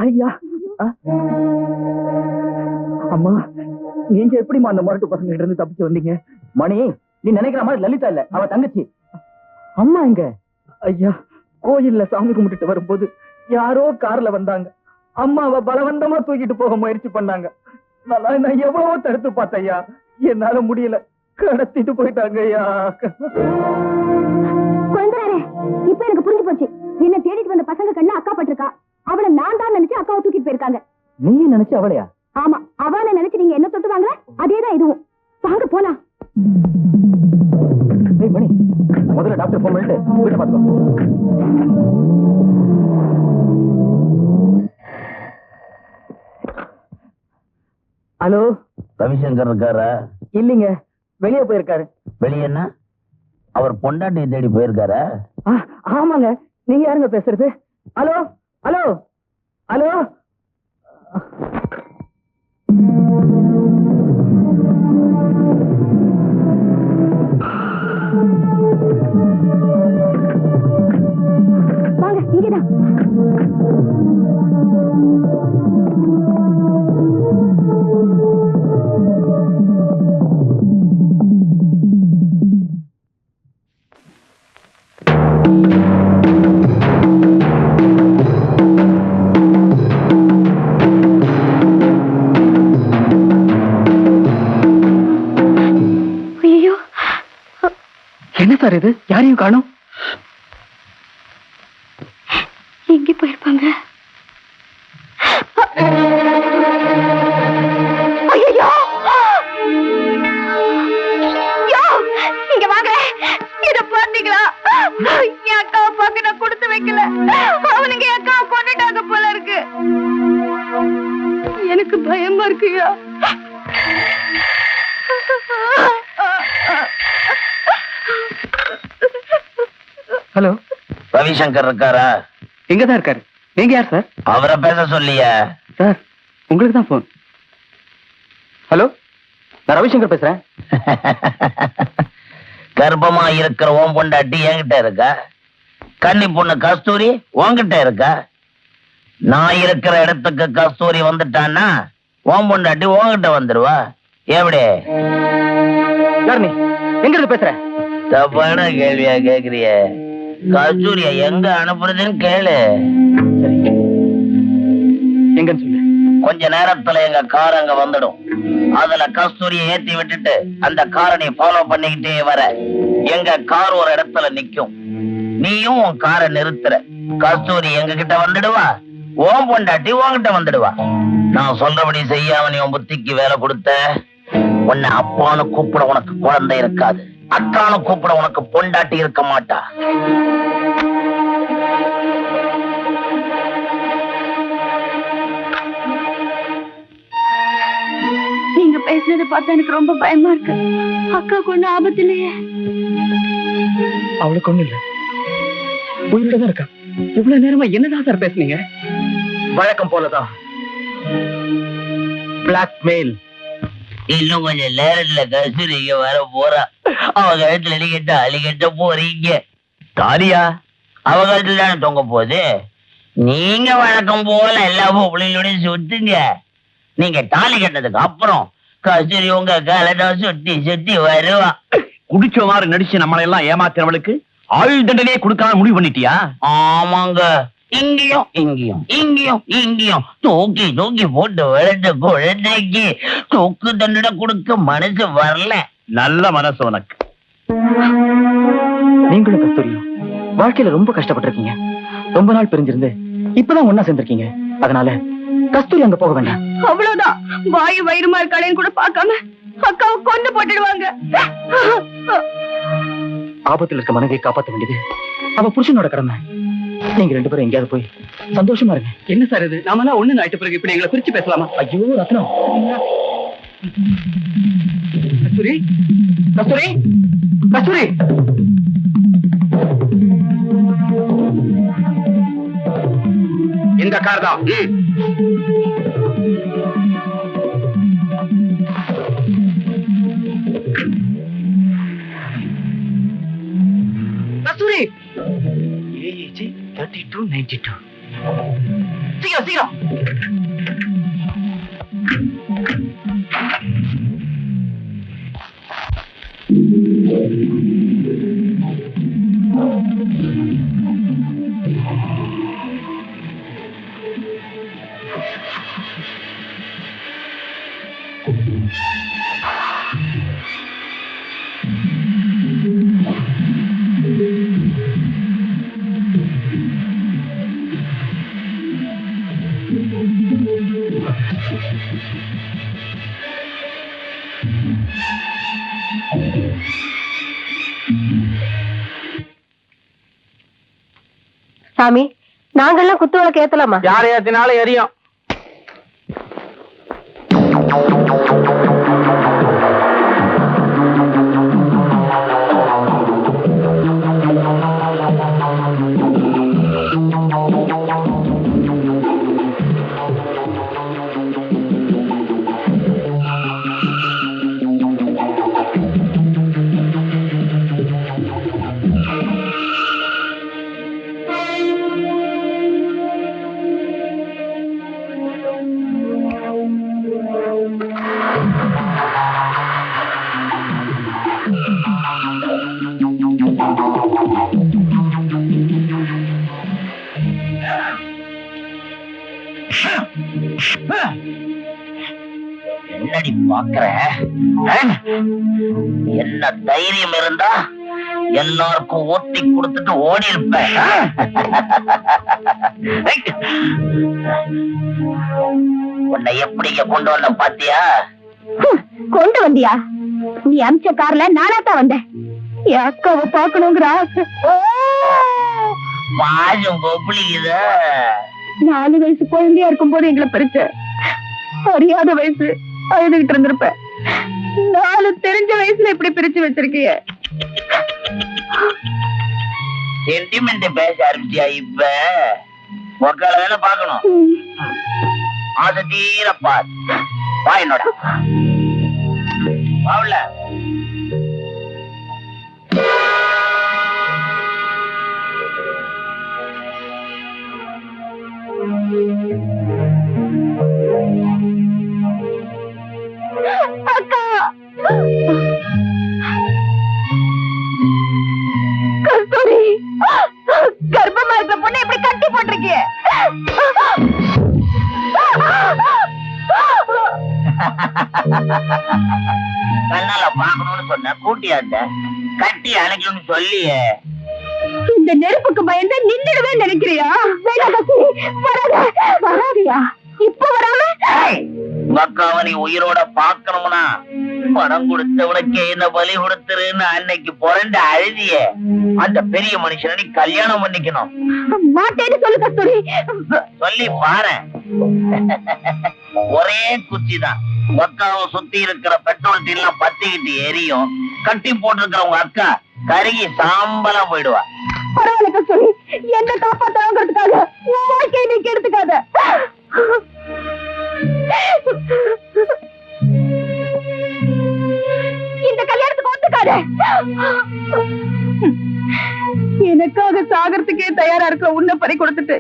ஐயா அம்மா, நீங்க எப்படிமா அந்த முரட்டு பசங்க கிட்ட இருந்து தப்பிச்சு வந்தீங்க? மணி, நீ நினைக்கிற மாதிரி லலிதா இல்ல, அவ தங்கச்சி. அம்மா எங்க? ஐயா, கோயில்ல சாமி கும்பிட்டுட்டு வரும்போது யாரோ கார்ல வந்தாங்க. அம்மாவை பலவந்தமா தூக்கிட்டு போக முயற்சி பண்ணாங்க. நான் எவ்வளவோ தடுத்து பார்த்தேன் ஐயா, என்னால முடியல, கடத்திட்டு போயிட்டாங்க ஐயா. இப்ப எனக்கு புரிஞ்சு போச்சு. என்ன தேடிட்டு வந்த பசங்க கண்ணு அக்கா பட்டிருக்கா. அவளை நான் தான் நினைச்சு அக்காவை தூக்கிட்டு போயிருக்காங்க. நீ நினைச்சு அவளையா? ஆமா, அவனை நினைச்சு நீங்க என்ன தொட்டு வாங்கல, அதேதான் இதுவும். வாங்க போலாம். மணி, முதல்ல டாக்டர் போன் பண்ணிட்டு வீட்டை பார்த்துக்கோ. ஹலோ, ரவிசங்கர் இருக்காரா? இல்லீங்க, வெளியே போயிருக்காரு. வெளியே என்ன? அவர் பொண்டாட்டியை தேடி போயிருக்காரா? ஆமாங்க. நீங்க யாருங்க பேசுறது? Hello hello hello. வாங்க, இங்கதான். என்ன சார் இது? யாரையும் காணோம். எங்க போயிருப்பாங்க? இங்க வாங்க. இத பாத்தீங்களா? என் அக்காவை பார்க்க நான் கொடுத்து வைக்கல. அவனுங்க என் அக்காவை கொண்டுட்டாங்க போல இருக்கு. எனக்கு பயமா இருக்குயா. ஹலோ, ரவிசங்கர் இருக்காரா? எங்கதான் இருக்காரு. நீங்க யார் சார்? அவரை பேச சொல்லியா? சார், உங்களுக்கு தான் போன். ஹலோ, நான் ரவிசங்கர் பேசுறேன். கர்ப்பமா இருக்கிற ஓம் பொண்டாட்டி என்கிட்ட இருக்கா? கன்னி பொண்ணு கஸ்தூரி உன்கிட்ட இருக்கா? நான் இருக்கிற இடத்துக்கு கஸ்தூரி வந்துட்டான்னா ஓம் பொண்டாட்டி உன்கிட்ட வந்துருவா. எப்படி? யார் நீ? எங்க இருந்து பேசுற? தப்பான கேள்வியா கேக்குறிய? கஸ்தூரிய எங்க அனுப்புறதுன்னு கேளு. எங்கன்னு சொல்லு. கொஞ்ச நேரத்துல எங்க கார் அங்க வந்துடும். அதுல கஸ்தூரியை ஏத்தி விட்டுட்டு அந்த காரை நீ ஃபாலோ பண்ணிக்கிட்டே வர. எங்க கார் ஒரு இடத்துல நிக்கும். நீயும் உன் காரை நிறுத்துற. கஸ்தூரி எங்க கிட்ட வந்துடுவா, ஓம் பொண்டாட்டி உன்கிட்ட வந்துடுவா. நான் சொல்றபடி செய்யாம நீ உன் புத்திக்கு வேலை கொடுத்த, உன்னை அப்பான்னு கூப்பிட உனக்கு குழந்தை இருக்காது, அக்கானு கூப்பிட உனக்கு பொண்டாட்டி இருக்க மாட்டா. நீங்க பேசுனதை பார்த்தா எனக்கு ரொம்ப பயமா இருக்கு. அக்காவுக்கு ஒண்ணு ஆபத்து இல்லையே? அவளுக்கு ஒண்ணு இல்ல, உயிரோட தான் இருக்கா. இவ்வளவு நேரமா என்னதான் சார் பேசுனீங்க? வழக்கம் போலதான். பிளாக்மெயில். இன்னும் கொஞ்சம் நேரத்துல கஸ்தூரி இங்க வர போறா. அவ கழுத்துல அடிக்கட்ட அழிக்கட்ட போறீங்க. தாலியா அவ கழுத்துல தானே தொங்க போகுது. நீங்க வழக்கம் போல எல்லா பொம்பளையோடையும் சுத்துங்க. நீங்க தாலி கட்டதுக்கு அப்புறம் கஸ்தூரி உங்க காலதான் சுத்தி சுத்தி வருவா. குடிச்ச மாதிரி நடிச்சு நம்மளை எல்லாம் ஏமாத்தினவளுக்கு ஆயுள் தண்டனையே கொடுக்காம முடிவு பண்ணிட்டியா? ஆமாங்க. இங்கேயும் இங்கேயும் இங்கேயும் இங்கேயும் தூக்கி தூக்கி போட்டு வளர்ந்த குழந்தைக்கு தூக்கு தண்டனை கொடுக்க மனசு வரல. நல்ல மனசு உனக்கு. நீங்களும் கஸ்தூரியும் வாழ்க்கையில ரொம்ப கஷ்டப்பட்டிருக்கீங்க. ரொம்ப நாள் பிரிஞ்சிருந்து இப்பதான் ஒன்னா சேர்ந்திருக்கீங்க. அதனால கஸ்தூரி அங்க போக வேண்டாம். அவ்வளவுதான். வாயு வயிறுமா இருக்காளேன்னு கூட பார்க்காம அக்காவை கொண்டு போட்டுடுவாங்க. ஆபத்துல இருக்க மனைவியை காப்பாற்ற வேண்டியது அவ புருஷனோட கடமை. நீங்க ரெண்டு பேரும் எங்கேயாவது போய் சந்தோஷமா இருங்க. என்ன சார் இது? நாமெல்லாம் ஒண்ணு ஆயிட்ட பிறகு இப்படி எங்களை பிரிச்சு பேசலாமா? ஐயோ ரத்னம். கஸ்தூரி, கஸ்தூரி, கஸ்தூரி. இந்த கார் தான். கஸ்தூரி. AAG 3292. சீக்கிரம் சீக்கிரம். சாமி, நாங்கெல்லாம் குத்து விளக்கு ஏத்தலாமா? யார் ஏத்தினாலும் எரியும். என்னடி பாக்குற? என்ன தைரியம் இருந்தா எல்லாருக்கும் ஊத்தி கொடுத்துட்டு ஓடி இருப்பேன். உன்னை எப்படி கொண்டு வந்த பாத்தியா? கொண்டு வந்தியா? நீ அமிச்ச கார்ல நானாத்தான் வந்தேன். என் அக்காவை பாக்கணுங்கிற ஆசை. பாஜம் கொப்பளிக்குத. 4 வயசு குழந்தையா இருக்கும் போது எங்களை பிரிச்ச. அறியாத வயசு அழுதுகிட்டு இருந்திருப்பேன். 4 தெரிஞ்ச வயசுல இப்படி பிரிச்சு வச்சிருக்கிய. சென்டிமெண்ட் பேச ஆரம்பிச்சியா? இப்ப மக்களை வேலை பாக்கணும். அது தீரப்பா வா என்னோட வாவுல. அக்கா, கஸ்தூரி, கர்ப்பமா இருக்கிற பொண்ணை இப்படி கட்டி போட்டிருக்கிய. கண்ணால பாக்கணும்னு சொன்ன கூட்டியாந்த கட்டி அணைக்கணும்னு சொல்லியே. இந்த நெருப்புக்கு பயந்து நின்றுடுவே நினைக்கிறியா? வேணாம் கஸ்தூரி, வராதியா? இப்ப வராம மக்காவை நீ உயிரோட பாக்கணும்னா பணம் கொடுத்தவனுக்கு என்ன பலி கொடுத்துருன்னு அன்னைக்கு புரண்டு அழுதிய அந்த பெரிய மனுஷனை நீ கல்யாணம் பண்ணிக்கணும். மாட்டேன்னு சொல்லு கஸ்தூரி. சொல்லி பாரு. ஒரே குச்சிதான். மக்காவை சுத்தி இருக்கிற பெட்ரோல் டீலாம் பத்திக்கிட்டு எரியும். கட்டி போட்டிருக்கிற உங்க அக்கா கருகி சாம்பலா போயிடுவா. பரவாயில்ல கஸ்தூரி, என்ன காப்பாத்தாங்கிறதுக்காக உன் வாழ்க்கையை நீ கெடுத்துக்காத. இந்த கல்யாணத்துக்கு ஒத்துக்காத. எனக்காக சாகறதுக்கே தயாரா இருக்க உன்னை பறி கொடுத்துட்டு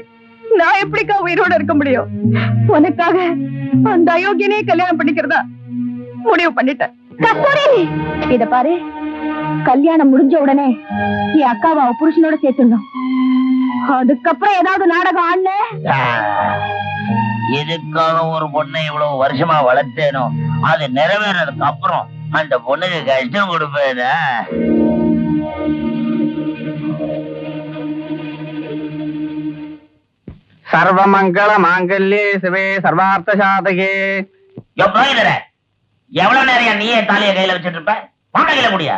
நான் எப்படிக்கா உயிரோட இருக்க முடியும்? உனக்காக அந்த அயோக்கியனே கல்யாணம் பண்ணிக்கிறதா முடிவு பண்ணிட்டேன். கஸ்தூரி, இத பாரு, கல்யாணம் முடிஞ்ச உடனே என் அக்காவை அவ புருஷனோட சேர்த்துடணும். அதுக்கப்புறம் ஏதாவது நாடகம் ஆடல. எதுக்காக ஒரு பொண்ணை இவ்வளவு வருஷமா வளர்த்தேனோ அது நிறைவேறதுக்கு அப்புறம் அந்த பொண்ணுக்கு கஷ்டம் கொடுப்பேன். சர்வமங்கள மாங்கல்யே சிவே சர்வார்த்த சாதகே. எவ்வளவு நேரம் நீயே தாலிய கையில வச்சிட்டு இருப்ப? வாங்க கையில முடியா?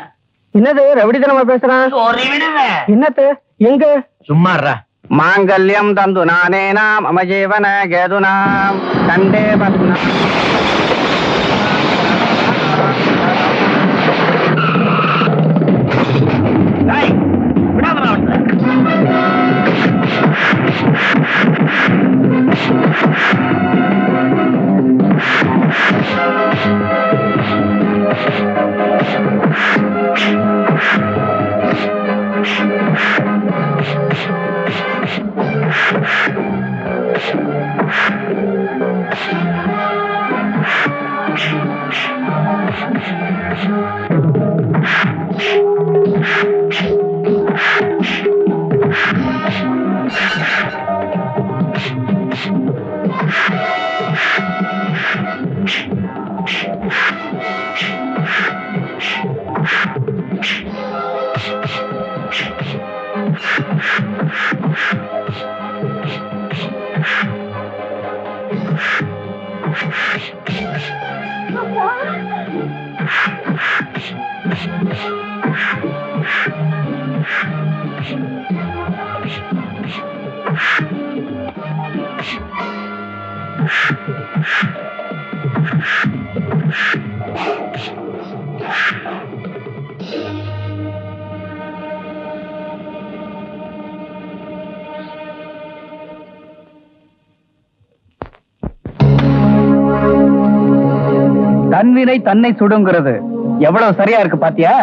என்னது ரவிடித்தனமா பேசுறான்? ஒரு விடுவேன். என்னத்து? எங்க? சும்மாறா. மாங்கல்யம் தந்து நானேனா மம ஜீவன கேதுனா கண்டே பத்னா. தன்வினை தன்னை சுடுங்கிறது எவ்வளவு சரியா இருக்கு பாத்தியா?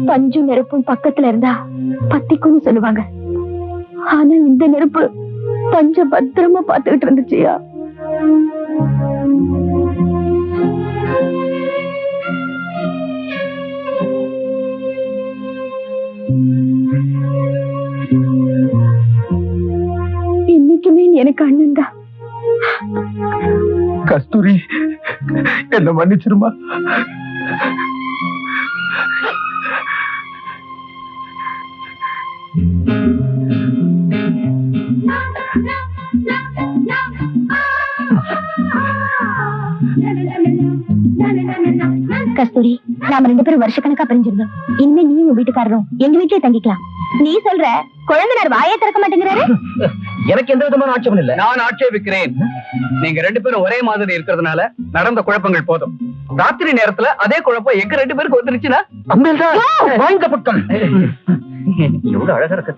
பஞ்சும் நெருப்பும் பக்கத்துல இருந்தா பத்திக்கும்னு சொல்லுவாங்க. ஆனா இந்த நெருப்பு பஞ்ச பத்திரமா பாத்துக்கிட்டு இருந்துச்சியா. இன்னைக்குமே நீ எனக்கு அண்ணன் தான். கஸ்தூரி, என்ன மன்னிச்சிருமா. கஸ்தூரி, நாம 2 பேரும் வருஷக்கணக்கா பிரிஞ்சிருந்தோம். இனிமே நீ உங்க வீட்டுக்காரரும் எங்க வீட்லயே தங்கிக்கலாம். நீ சொல்ற குழந்தைனார் வாயே திறக்க மாட்டேங்கிறாரு. எனக்கு எந்த விதமான ஆட்சேபம் இல்ல. நான் ஆட்சேபிக்கிறேன். நீங்க 2 பேரும் ஒரே மாதிரி இருக்கிறதுனால நடந்த குழப்பங்கள் போதும். ராத்திரி நேரத்துல அதே குழப்பம் எங்க 2 பேருக்கு வந்துருச்சுன்னா அம்பேல் தான் வாய்ந்த பக்கம். எவ்வளவு அழகா இருக்கு.